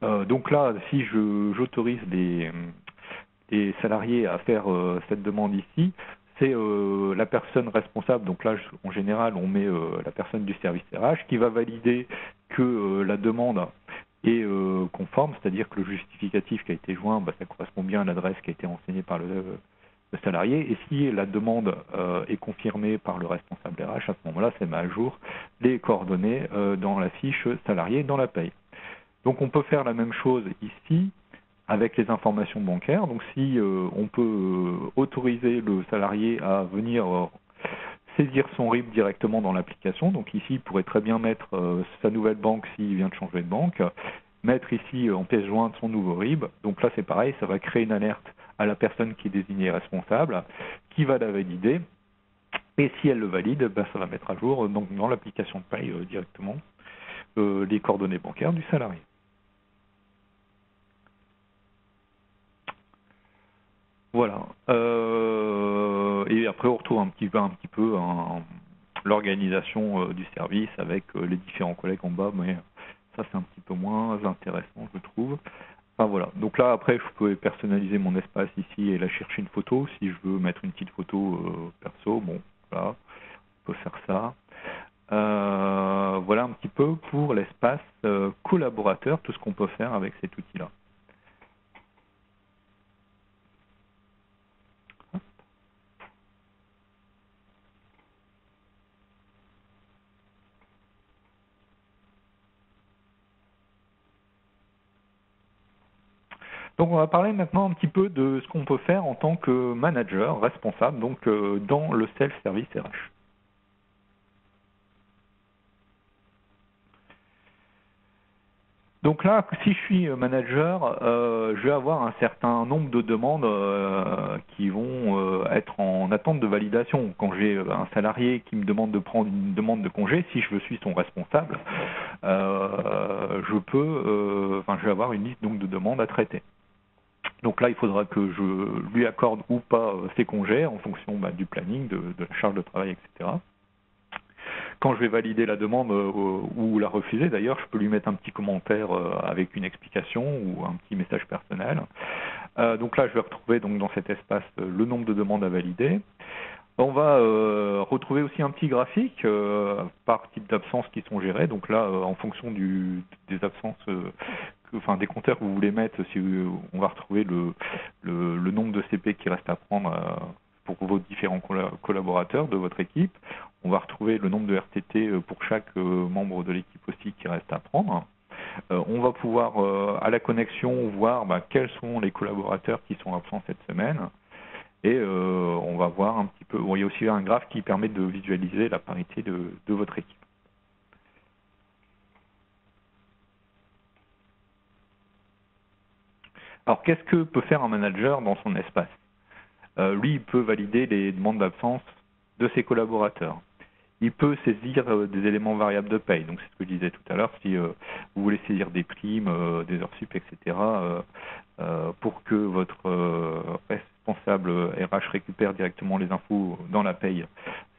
Donc là, si j'autorise les salariés à faire cette demande ici, c'est la personne responsable, donc là en général on met la personne du service RH qui va valider que la demande est conforme, c'est-à-dire que le justificatif qui a été joint, ça correspond bien à l'adresse qui a été renseignée par le salarié, et si la demande est confirmée par le responsable RH, à ce moment-là, c'est mis à jour les coordonnées dans la fiche salarié dans la paye. Donc on peut faire la même chose ici avec les informations bancaires. Donc si on peut autoriser le salarié à venir saisir son RIB directement dans l'application. Donc ici, il pourrait très bien mettre sa nouvelle banque s'il vient de changer de banque, mettre ici en pièce jointe son nouveau RIB. Donc là, c'est pareil, ça va créer une alerte à la personne qui est désignée responsable, qui va la valider. Et si elle le valide, ça va mettre à jour donc, dans l'application de paye directement les coordonnées bancaires du salarié. Voilà. Et après, on retrouve un petit peu l'organisation du service avec les différents collègues en bas, mais ça, c'est un petit peu moins intéressant, je trouve. Enfin, voilà. Donc là, après, je peux personnaliser mon espace ici et là chercher une photo. Si je veux mettre une petite photo perso, bon, voilà, on peut faire ça. Voilà un petit peu pour l'espace collaborateur, tout ce qu'on peut faire avec cet outil-là. Donc on va parler maintenant un petit peu de ce qu'on peut faire en tant que manager responsable donc dans le self-service RH. Donc là, si je suis manager, je vais avoir un certain nombre de demandes qui vont être en attente de validation. Quand j'ai un salarié qui me demande de prendre une demande de congé, si je suis son responsable, je vais avoir une liste donc de demandes à traiter. Donc là, il faudra que je lui accorde ou pas ses congés en fonction du planning, de la charge de travail, etc. Quand je vais valider la demande ou la refuser, d'ailleurs, je peux lui mettre un petit commentaire avec une explication ou un petit message personnel. Donc là, je vais retrouver donc, dans cet espace le nombre de demandes à valider. On va retrouver aussi un petit graphique par type d'absence qui sont gérées. Donc là, en fonction des absences, des compteurs que vous voulez mettre, on va retrouver le nombre de CP qui reste à prendre pour vos différents collaborateurs de votre équipe. On va retrouver le nombre de RTT pour chaque membre de l'équipe aussi qui reste à prendre. On va pouvoir, à la connexion, voir quels sont les collaborateurs qui sont absents cette semaine. Et on va voir un petit peu, il y a aussi un graphe qui permet de visualiser la parité de votre équipe. Alors qu'est-ce que peut faire un manager dans son espace? Lui, il peut valider les demandes d'absence de ses collaborateurs. Il peut saisir des éléments variables de paye. Donc c'est ce que je disais tout à l'heure, si vous voulez saisir des primes, des heures sup, etc., pour que votre responsable RH récupère directement les infos dans la paye,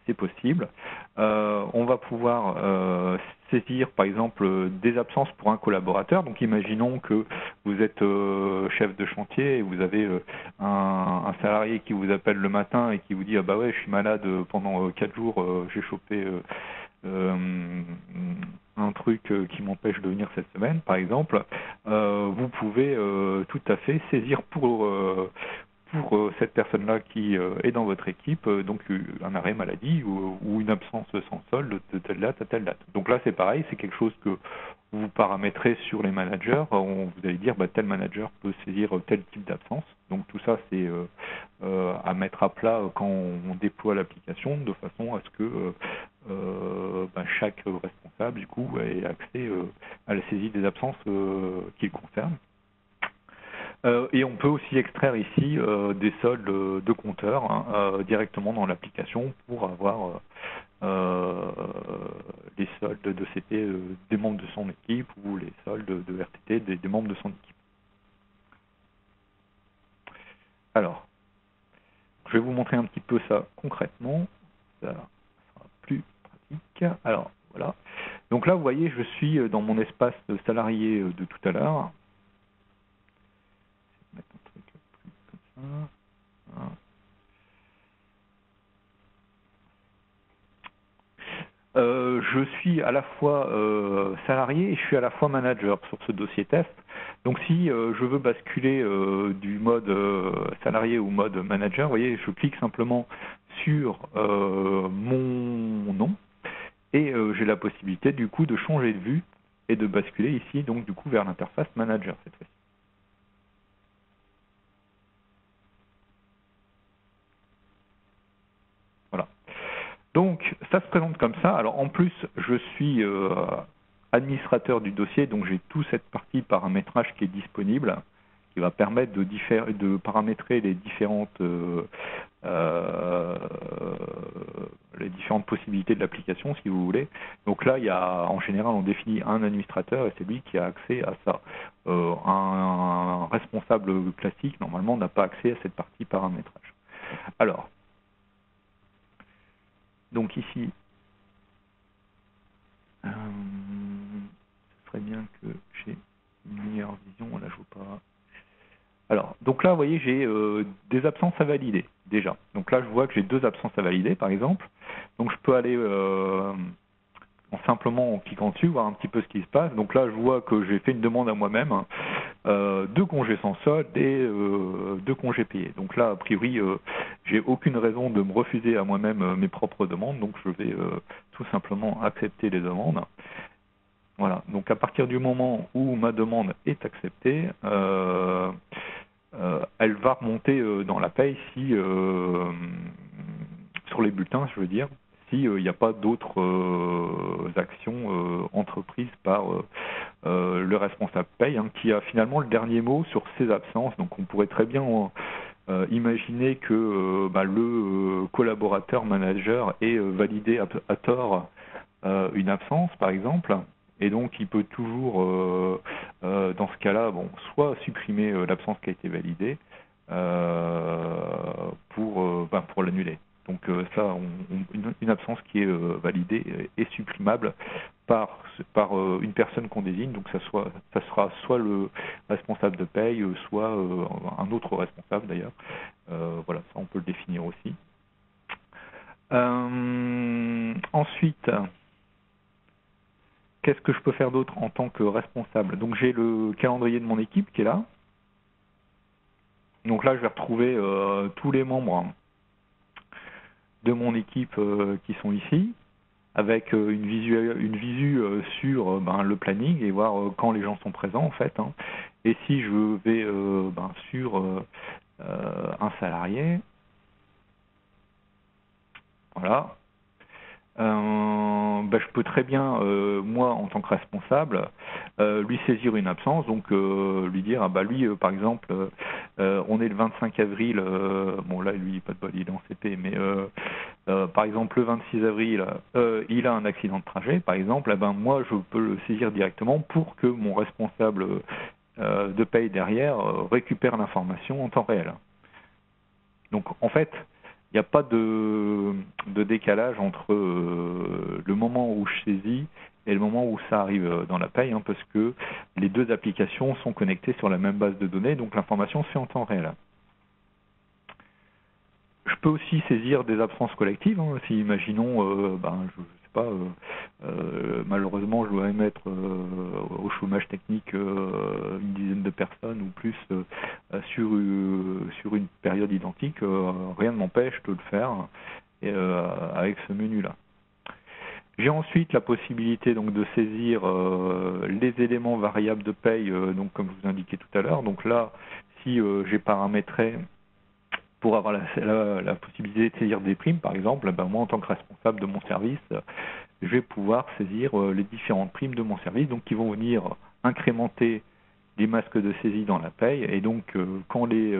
c'est possible. On va pouvoir saisir par exemple des absences pour un collaborateur. Donc imaginons que vous êtes chef de chantier et vous avez un salarié qui vous appelle le matin et qui vous dit ah bah ouais je suis malade pendant 4 jours, j'ai chopé un truc qui m'empêche de venir cette semaine par exemple. Vous pouvez tout à fait saisir pour cette personne-là qui est dans votre équipe, donc un arrêt maladie ou une absence sans solde de telle date à telle date. Donc là, c'est pareil, c'est quelque chose que vous paramétrez sur les managers. Vous allez dire, tel manager peut saisir tel type d'absence. Donc tout ça, c'est à mettre à plat quand on déploie l'application, de façon à ce que chaque responsable, du coup, ait accès à la saisie des absences qui le concernent. Et on peut aussi extraire ici des soldes de compteurs directement dans l'application pour avoir les soldes de CP des membres de son équipe ou les soldes de RTT des membres de son équipe. Alors, je vais vous montrer un petit peu ça concrètement, ça sera plus pratique. Alors, voilà. Donc là, vous voyez, je suis dans mon espace salarié de tout à l'heure. Mettre un truc plus comme ça. Voilà. Je suis à la fois salarié et je suis à la fois manager sur ce dossier test. Donc si je veux basculer du mode salarié au mode manager, vous voyez, je clique simplement sur mon nom et j'ai la possibilité du coup de changer de vue et de basculer ici donc du coup vers l'interface manager cette fois-ci. Voilà. Donc, ça se présente comme ça. Alors, en plus, je suis administrateur du dossier, donc j'ai toute cette partie paramétrage qui est disponible, qui va permettre de paramétrer les différentes possibilités de l'application, si vous voulez. Donc là, il y a, en général, on définit un administrateur et c'est lui qui a accès à ça. Un responsable classique, normalement, n'a pas accès à cette partie paramétrage. Alors, donc ici, ce serait bien que j'ai une meilleure vision. Là, je vois pas. Alors, donc là, vous voyez, j'ai des absences à valider déjà. Donc là, je vois que j'ai 2 absences à valider, par exemple. Donc je peux aller simplement en cliquant dessus, voir un petit peu ce qui se passe. Donc là, je vois que j'ai fait une demande à moi-même de congés sans solde et de congés payés. Donc là, a priori, j'ai aucune raison de me refuser à moi-même mes propres demandes. Donc je vais tout simplement accepter les demandes. Voilà. Donc à partir du moment où ma demande est acceptée, elle va remonter dans la paye si sur les bulletins, je veux dire, s'il n'y a pas d'autres actions entreprises par le responsable paye, qui a finalement le dernier mot sur ces absences. Donc on pourrait très bien imaginer que le collaborateur manager ait validé à tort une absence, par exemple, et donc il peut toujours, dans ce cas-là, soit supprimer l'absence qui a été validée pour l'annuler. Donc ça, une absence qui est validée est supprimable par une personne qu'on désigne. Donc ça sera soit le responsable de paye, soit un autre responsable d'ailleurs. Voilà, ça on peut le définir aussi. Ensuite, qu'est-ce que je peux faire d'autre en tant que responsable? Donc j'ai le calendrier de mon équipe qui est là. Donc là, je vais retrouver tous les membres de mon équipe qui sont ici, avec une visu sur le planning et voir quand les gens sont présents en fait. Et si je vais sur un salarié, voilà, je peux très bien, moi en tant que responsable, lui saisir une absence, donc lui dire, lui par exemple, on est le 25 avril, bon là lui pas de bol, il est en CP, mais par exemple le 26 avril, il a un accident de trajet, par exemple, eh ben, moi je peux le saisir directement pour que mon responsable de paye derrière récupère l'information en temps réel. Donc en fait, il n'y a pas de décalage entre le moment où je saisis et le moment où ça arrive dans la paye, hein, parce que les deux applications sont connectées sur la même base de données, donc l'information c'est en temps réel. Je peux aussi saisir des absences collectives, hein, si imaginons, je sais pas, malheureusement je dois émettre au chômage technique une dizaine de personnes ou plus sur une période identique, rien ne m'empêche de le faire avec ce menu-là. J'ai ensuite la possibilité donc de saisir les éléments variables de paye, donc comme je vous indiquais tout à l'heure. Donc là, si j'ai paramétré pour avoir la possibilité de saisir des primes, par exemple, ben moi, en tant que responsable de mon service, je vais pouvoir saisir les différentes primes de mon service, donc qui vont venir incrémenter les masques de saisie dans la paye. Et donc, quand les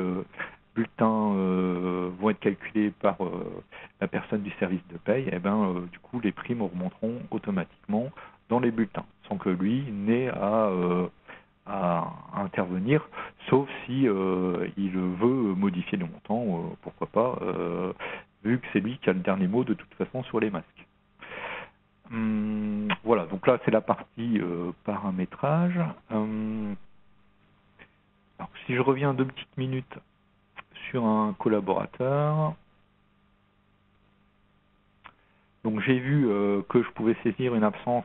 bulletins vont être calculés par la personne du service de paye, et du coup, les primes remonteront automatiquement dans les bulletins, sans que lui n'ait à intervenir, sauf si il veut modifier le montant, pourquoi pas, vu que c'est lui qui a le dernier mot de toute façon sur les masques. Voilà, donc là c'est la partie paramétrage. Alors, si je reviens 2 petites minutes sur un collaborateur, donc j'ai vu que je pouvais saisir une absence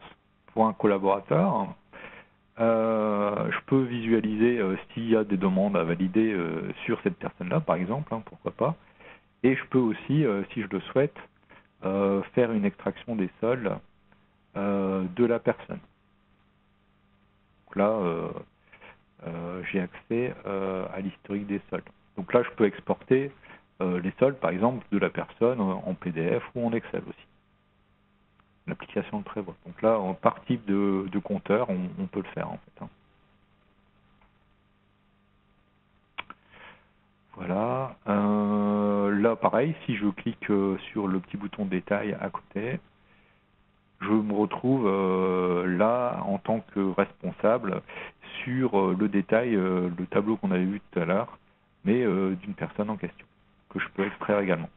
pour un collaborateur. Je peux visualiser s'il y a des demandes à valider sur cette personne-là, par exemple, hein, pourquoi pas. Et je peux aussi, si je le souhaite, faire une extraction des soldes de la personne. Donc là, j'ai accès à l'historique des soldes. Donc là, je peux exporter les soldes, par exemple, de la personne en PDF ou en Excel aussi. L'application le prévoit. Donc là, par type de compteur, on peut le faire en fait. Hein. Voilà. Là, pareil, si je clique sur le petit bouton détail à côté, je me retrouve là en tant que responsable sur le détail, le tableau qu'on avait vu tout à l'heure, mais d'une personne en question, que je peux extraire également.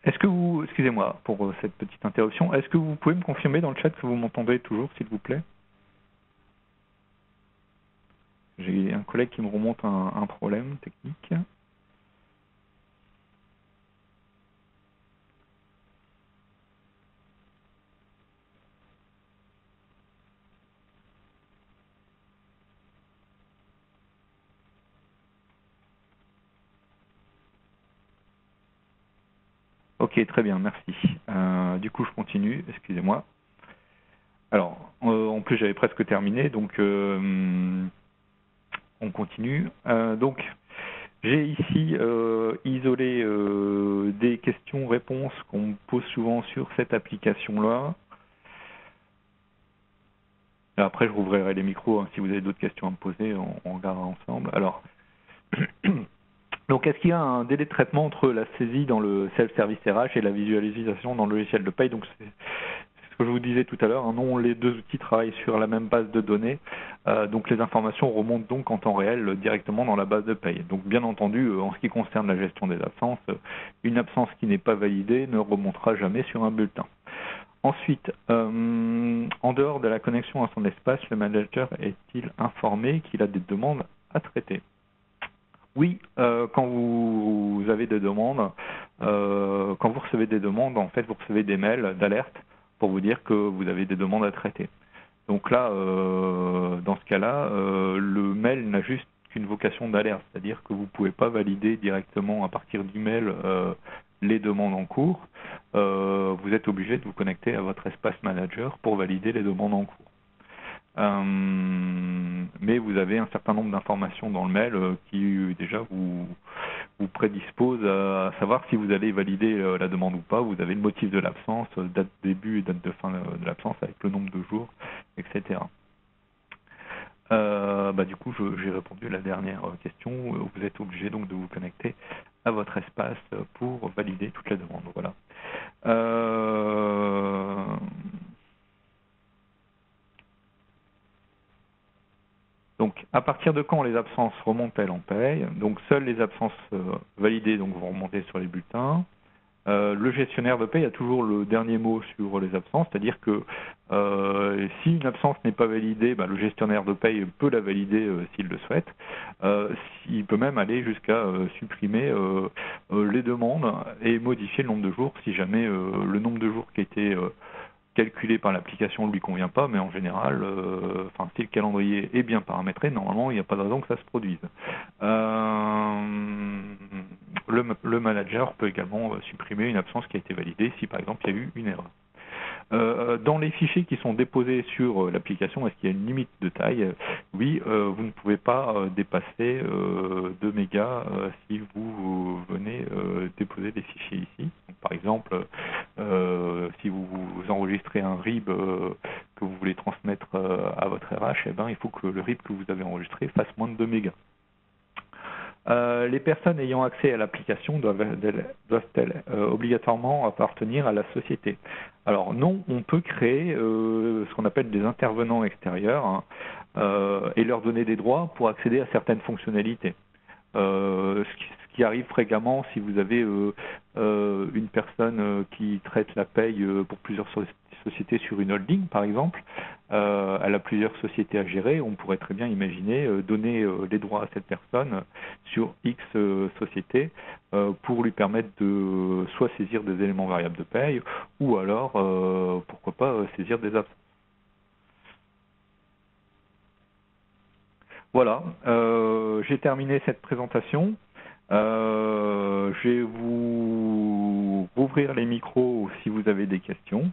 Est-ce que vous, excusez-moi pour cette petite interruption, est-ce que vous pouvez me confirmer dans le chat que vous m'entendez toujours, s'il vous plaît? J'ai un collègue qui me remonte un problème technique. Ok, très bien, merci. Du coup, je continue, excusez-moi. Alors, en plus, j'avais presque terminé, donc on continue. Donc, j'ai ici isolé des questions-réponses qu'on me pose souvent sur cette application-là. Après, je rouvrirai les micros, hein, si vous avez d'autres questions à me poser, on regardera ensemble. Alors, donc, est-ce qu'il y a un délai de traitement entre la saisie dans le self-service RH et la visualisation dans le logiciel de paye? Donc, c'est ce que je vous disais tout à l'heure, hein, non, les deux outils travaillent sur la même base de données, donc les informations remontent donc en temps réel directement dans la base de paye. Donc, bien entendu, en ce qui concerne la gestion des absences, une absence qui n'est pas validée ne remontera jamais sur un bulletin. Ensuite, en dehors de la connexion à son espace, le manager est-il informé qu'il a des demandes à traiter? Oui, quand vous avez des demandes, quand vous recevez des demandes, en fait, vous recevez des mails d'alerte pour vous dire que vous avez des demandes à traiter. Donc là, dans ce cas-là, le mail n'a juste qu'une vocation d'alerte, c'est-à-dire que vous ne pouvez pas valider directement à partir d'email les demandes en cours. Vous êtes obligé de vous connecter à votre espace manager pour valider les demandes en cours. Mais vous avez un certain nombre d'informations dans le mail qui déjà vous prédispose à savoir si vous allez valider la demande ou pas. Vous avez le motif de l'absence, date de début et date de fin de l'absence avec le nombre de jours, etc. Du coup, j'ai répondu à la dernière question. Vous êtes obligé donc de vous connecter à votre espace pour valider toutes les demandes. Voilà. Donc, à partir de quand les absences remontent-elles en paye? Donc, seules les absences validées donc, vont remonter sur les bulletins. Le gestionnaire de paye a toujours le dernier mot sur les absences, c'est-à-dire que si une absence n'est pas validée, le gestionnaire de paye peut la valider s'il le souhaite. Il peut même aller jusqu'à supprimer les demandes et modifier le nombre de jours si jamais le nombre de jours qui a été calculé par l'application ne lui convient pas, mais en général, si le calendrier est bien paramétré, normalement, il n'y a pas de raison que ça se produise. Le manager peut également supprimer une absence qui a été validée si, par exemple, il y a eu une erreur. Dans les fichiers qui sont déposés sur l'application, est-ce qu'il y a une limite de taille? Oui, vous ne pouvez pas dépasser 2 mégas si vous venez déposer des fichiers ici. Donc, par exemple, si vous enregistrez un RIB que vous voulez transmettre à votre RH, il faut que le RIB que vous avez enregistré fasse moins de 2 mégas. Les personnes ayant accès à l'application doivent-elles obligatoirement appartenir à la société? Alors non, on peut créer ce qu'on appelle des intervenants extérieurs et leur donner des droits pour accéder à certaines fonctionnalités. Ce qui arrive fréquemment si vous avez une personne qui traite la paye pour plusieurs sociétés sur une holding, par exemple. Elle a plusieurs sociétés à gérer. On pourrait très bien imaginer donner les droits à cette personne sur X sociétés pour lui permettre de soit saisir des éléments variables de paye ou alors, pourquoi pas, saisir des absences. Voilà, j'ai terminé cette présentation. Je vais vous rouvrir les micros si vous avez des questions.